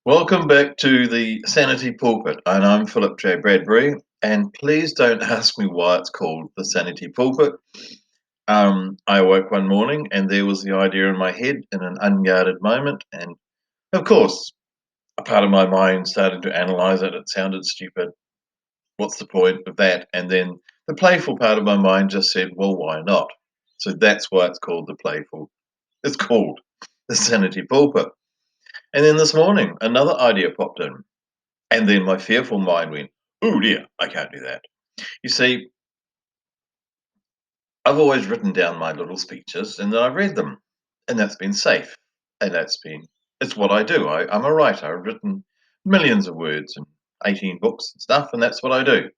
Welcome back to the Sanity Pulpit, and I'm Philip J. Bradbury. And please don't ask me why it's called the Sanity Pulpit. I awoke one morning and there was the idea in my head in an unguarded moment. And of course, a part of my mind started to analyze it. It sounded stupid. What's the point of that? And then the playful part of my mind just said, well, why not? So that's why it's called the Sanity Pulpit. And then this morning, another idea popped in. And then my fearful mind went, oh dear, I can't do that. You see, I've always written down my little speeches and then I've read them. And that's been safe. And it's what I do. I'm a writer. I've written millions of words and 18 books and stuff, and that's what I do.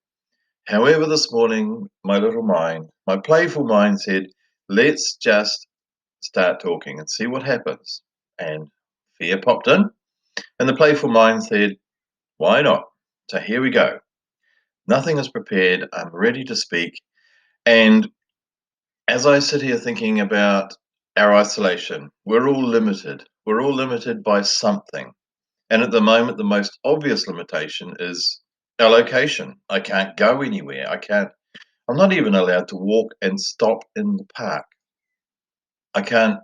However, this morning, my playful mind said, let's just start talking and see what happens. And fear popped in, and the playful mind said, why not? So here we go. Nothing is prepared. I'm ready to speak. And as I sit here thinking about our isolation, we're all limited. We're all limited by something. And at the moment, the most obvious limitation is our location. I can't go anywhere. I'm not even allowed to walk and stop in the park. I can't,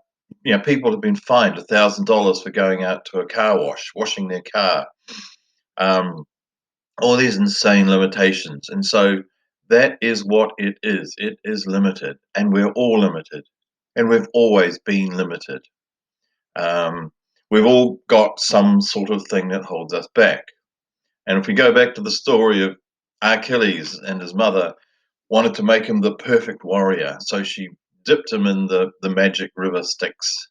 people have been fined $1,000 for going out to a car wash, washing their car. Um, all these insane limitations. And so that is what it is. It is limited, and we're all limited, and we've always been limited. Um, we've all got some sort of thing that holds us back. And if we go back to the story of Achilles and his mother wanted to make him the perfect warrior, so she dipped him in the magic river Styx.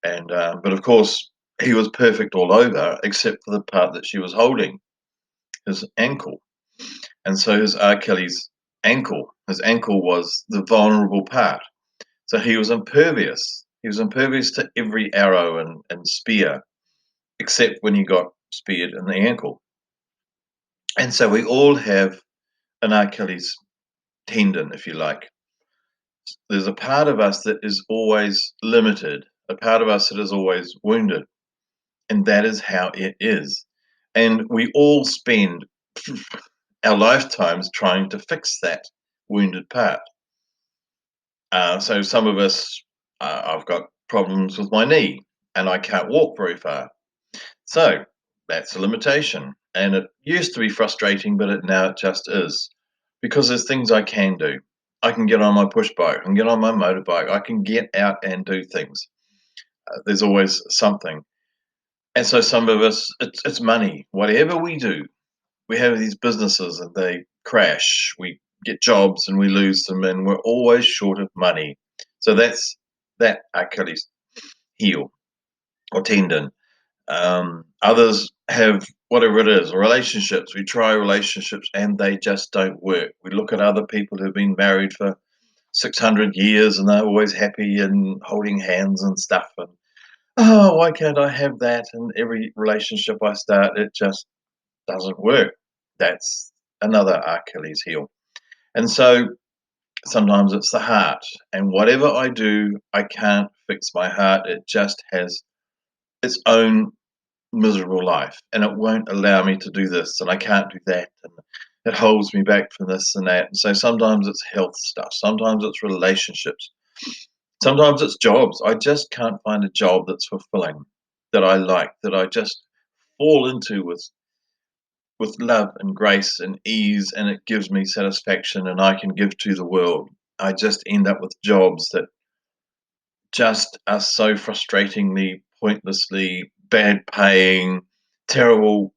And but of course, he was perfect all over except for the part that she was holding, his ankle. And so his ankle was the vulnerable part. So he was impervious. He was impervious to every arrow and spear, except when he got speared in the ankle. And so we all have an Achilles tendon, if you like. There's a part of us that is always limited, a part of us that is always wounded. And that is how it is. And we all spend our lifetimes trying to fix that wounded part. So some of us, I've got problems with my knee and I can't walk very far. So that's a limitation. And it used to be frustrating, but now it just is because there's things I can do. I can get on my push bike, I can get on my motorbike, I can get out and do things. There's always something. And so some of us, it's money. Whatever we do, we have these businesses and they crash. We get jobs and we lose them, and we're always short of money. So that's that Achilles heel or tendon. Others have whatever it is, relationships. We try relationships and they just don't work. We look at other people who've been married for 600 years and they're always happy and holding hands and stuff. And oh, why can't I have that? And every relationship I start, it just doesn't work. That's another Achilles heel. And so sometimes it's the heart. And whatever I do, I can't fix my heart. It just has its own miserable life and it won't allow me to do this and I can't do that. And it holds me back from this and that. And so sometimes it's health stuff, sometimes it's relationships, sometimes it's jobs. I just can't find a job that's fulfilling, that I like, that I just fall into with love and grace and ease, and it gives me satisfaction and I can give to the world. I just end up with jobs that just are so frustratingly, pointlessly bad paying, terrible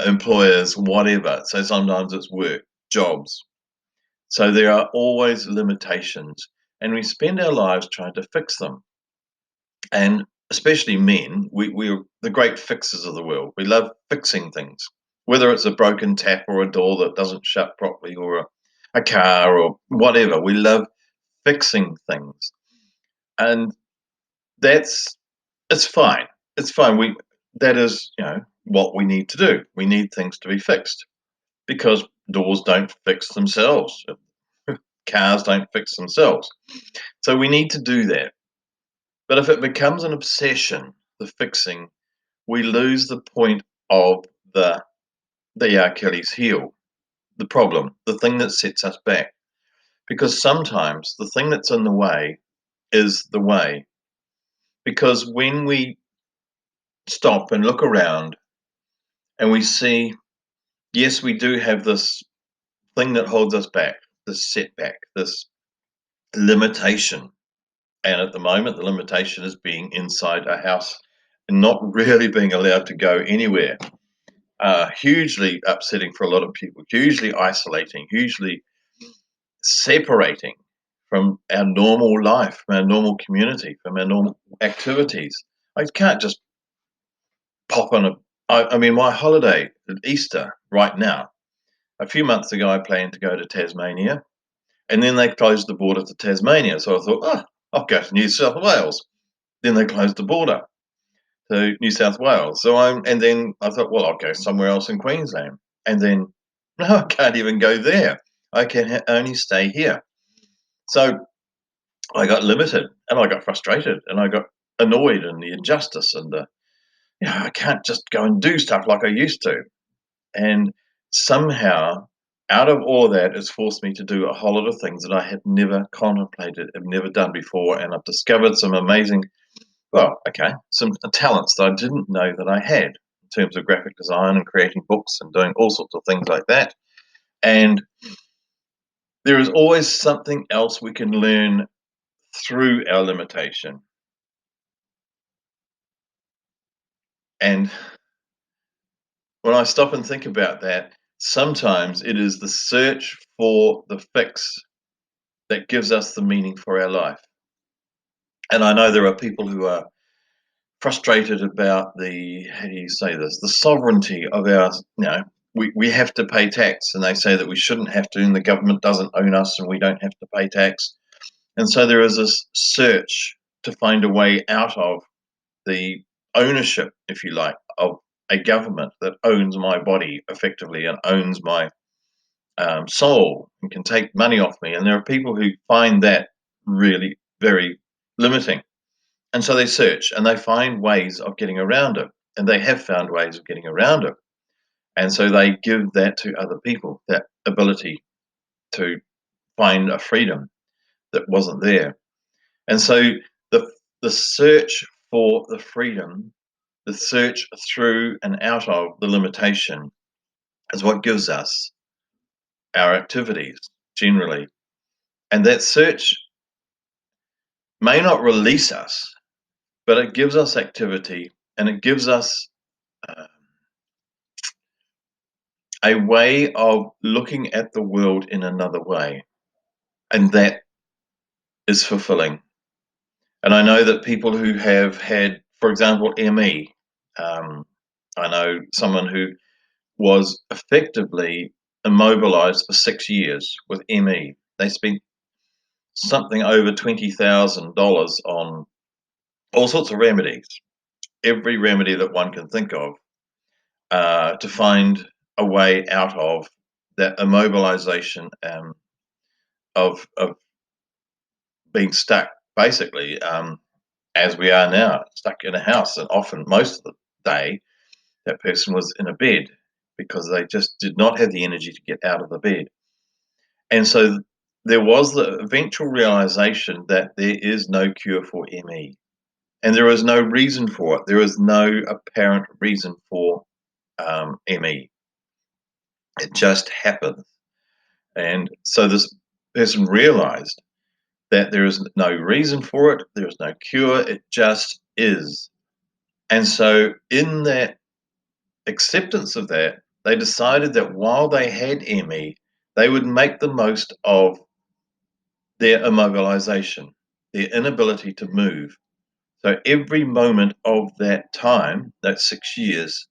employers, whatever. So sometimes it's work, jobs. So there are always limitations, and we spend our lives trying to fix them. And especially men, we're the great fixers of the world. We love fixing things, whether it's a broken tap or a door that doesn't shut properly or a car or whatever. We love fixing things. And that's it's fine. It's fine. That is, what we need to do. We need things to be fixed because doors don't fix themselves. Cars don't fix themselves. So we need to do that. But if it becomes an obsession, the fixing, we lose the point of the Achilles heel, the problem, the thing that sets us back. Because sometimes the thing that's in the way is the way. Because when we stop and look around and we see, yes, we do have this thing that holds us back, this setback, this limitation. And at the moment, the limitation is being inside a house and not really being allowed to go anywhere. Hugely upsetting for a lot of people, hugely isolating, hugely separating from our normal life, from our normal community, from our normal activities. I can't just pop on I mean, my holiday at Easter right now, a few months ago, I planned to go to Tasmania, and then they closed the border to Tasmania. So I thought, oh, I'll go to New South Wales. Then they closed the border to New South Wales. And then I thought, well, I'll go somewhere else in Queensland. And then, no, I can't even go there. I can only stay here. So I got limited and I got frustrated and I got annoyed and the injustice and I can't just go and do stuff like I used to. And somehow, out of all of that, it's forced me to do a whole lot of things that I had never contemplated, have never done before. And I've discovered some amazing, some talents that I didn't know that I had in terms of graphic design and creating books and doing all sorts of things like that. And there is always something else we can learn through our limitation. And when I stop and think about that, sometimes it is the search for the fix that gives us the meaning for our life. And I know there are people who are frustrated about how do you say this, the sovereignty of we have to pay tax, and they say that we shouldn't have to, and the government doesn't own us, and we don't have to pay tax. And so there is this search to find a way out of the ownership, if you like, of a government that owns my body effectively and owns my soul and can take money off me. And there are people who find that really very limiting. And so they search and they find ways of getting around it. And they have found ways of getting around it. And so they give that to other people, that ability to find a freedom that wasn't there. And so the the search for the freedom, the search through and out of the limitation is what gives us our activities generally. And that search may not release us, but it gives us activity and it gives us uh, a way of looking at the world in another way. And that is fulfilling. And I know that people who have had, for example, ME, I know someone who was effectively immobilized for 6 years with ME. They spent something over $20,000 on all sorts of remedies, every remedy that one can think of, to find a way out of that immobilization of being stuck, basically, as we are now, stuck in a house. And often, most of the day, that person was in a bed because they just did not have the energy to get out of the bed. And so there was the eventual realization that there is no cure for ME. And there is no reason for it. There is no apparent reason for ME. It just happens. And so this person realized that there is no reason for it, there is no cure, it just is. And so, in that acceptance of that, they decided that while they had ME, they would make the most of their immobilization, their inability to move. So, every moment of that time, that 6 years,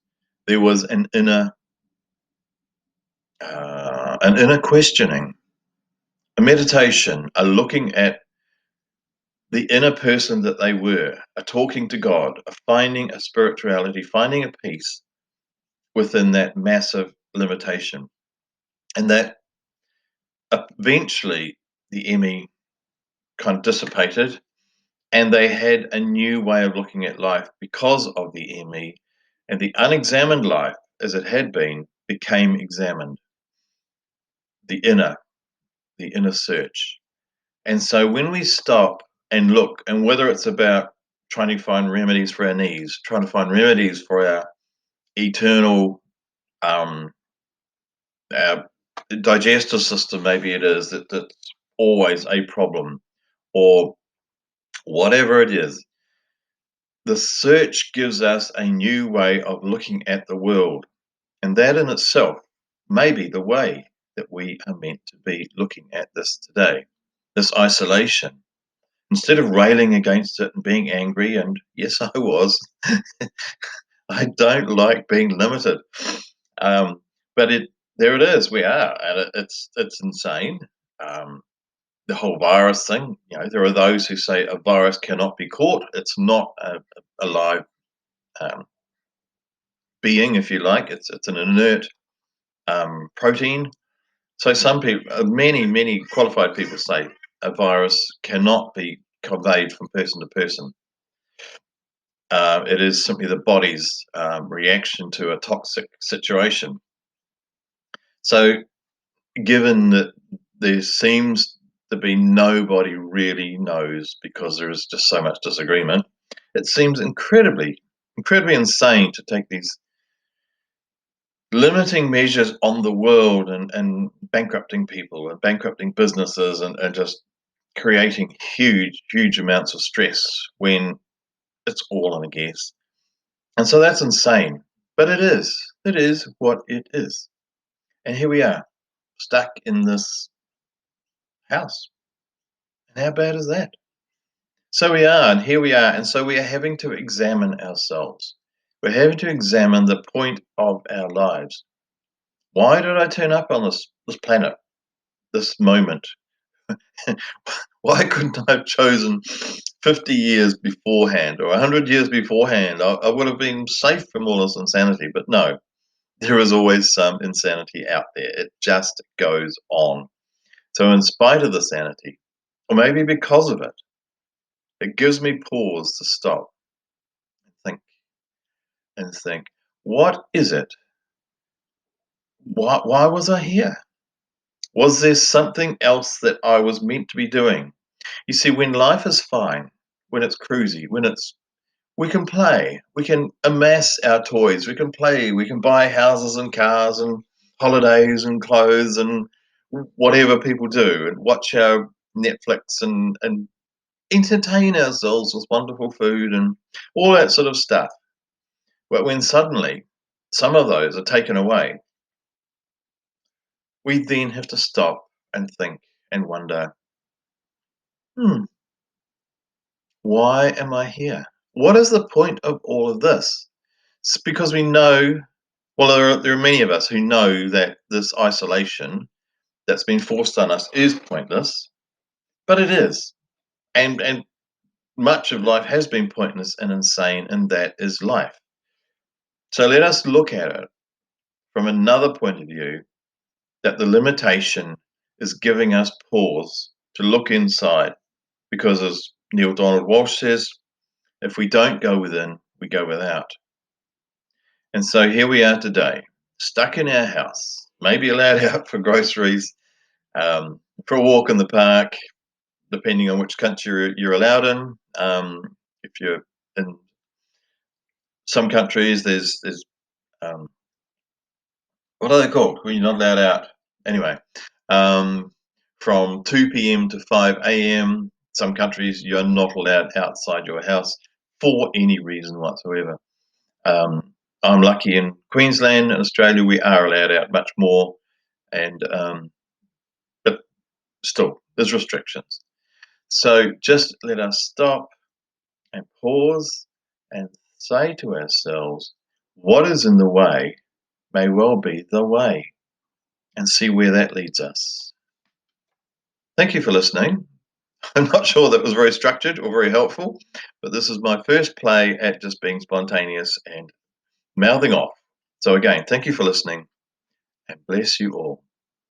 there was an inner questioning, a meditation, a looking at the inner person that they were, a talking to God, a finding a spirituality, finding a peace within that massive limitation. And that eventually the ME kind of dissipated and they had a new way of looking at life because of the ME. And the unexamined life, as it had been, became examined. The inner search. And so when we stop and look, and whether it's about trying to find remedies for our knees, trying to find remedies for our eternal, our digestive system, maybe it is that's always a problem, or whatever it is, the search gives us a new way of looking at the world. And that in itself may be the way that we are meant to be looking at this today, this isolation. Instead of railing against it and being angry, and yes, I was, I don't like being limited. Um, but there it is, we are, and it's insane. Um, the whole virus thing, there are those who say a virus cannot be caught. It's not a live um, being, if you like. It's an inert protein. So some people, many qualified people say a virus cannot be conveyed from person to person. It is simply the body's reaction to a toxic situation. So, given that there seems to be nobody really knows because there is just so much disagreement, it seems incredibly insane to take these limiting measures on the world and bankrupting people and bankrupting businesses and just creating huge amounts of stress when it's all in a guess. And so that's insane. But it is. It is what it is. And here we are, stuck in this house. And how bad is that? So we are, and here we are. And so we are having to examine ourselves. We're having to examine the point of our lives. Why did I turn up on this planet, this moment? Why couldn't I have chosen 50 years beforehand or 100 years beforehand? I would have been safe from all this insanity, but no. There is always some insanity out there. It just goes on. So, in spite of the sanity, or maybe because of it, it gives me pause to stop and think, what is it? Why was I here? Was there something else that I was meant to be doing? You see, when life is fine, when it's cruisy, we can play, we can amass our toys, we can play, we can buy houses and cars and holidays and clothes and whatever people do, and watch our Netflix and entertain ourselves with wonderful food and all that sort of stuff. But when suddenly some of those are taken away, we then have to stop and think and wonder, hmm, why am I here? What is the point of all of this? It's because we know, well, there are many of us who know that this isolation that's been forced on us is pointless, but it is. And much of life has been pointless and insane, and that is life. So let us look at it from another point of view, that the limitation is giving us pause to look inside. Because as Neil Donald Walsh says, if we don't go within, we go without. And so here we are today, stuck in our house, maybe allowed out for groceries, for a walk in the park, depending on which country you're allowed in. If you're in some countries, there's what are they called when you're not allowed out? Anyway, um, from 2 p.m. to 5 a.m. Some countries you're not allowed outside your house for any reason whatsoever. I'm lucky in Queensland and Australia we are allowed out much more, and but still there's restrictions. So just let us stop and pause and say to ourselves, what is in the way may well be the way, and see where that leads us. Thank you for listening. I'm not sure that was very structured or very helpful, but this is my first play at just being spontaneous and mouthing off. So again, thank you for listening, and bless you all.